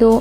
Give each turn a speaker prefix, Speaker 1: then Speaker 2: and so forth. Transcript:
Speaker 1: 2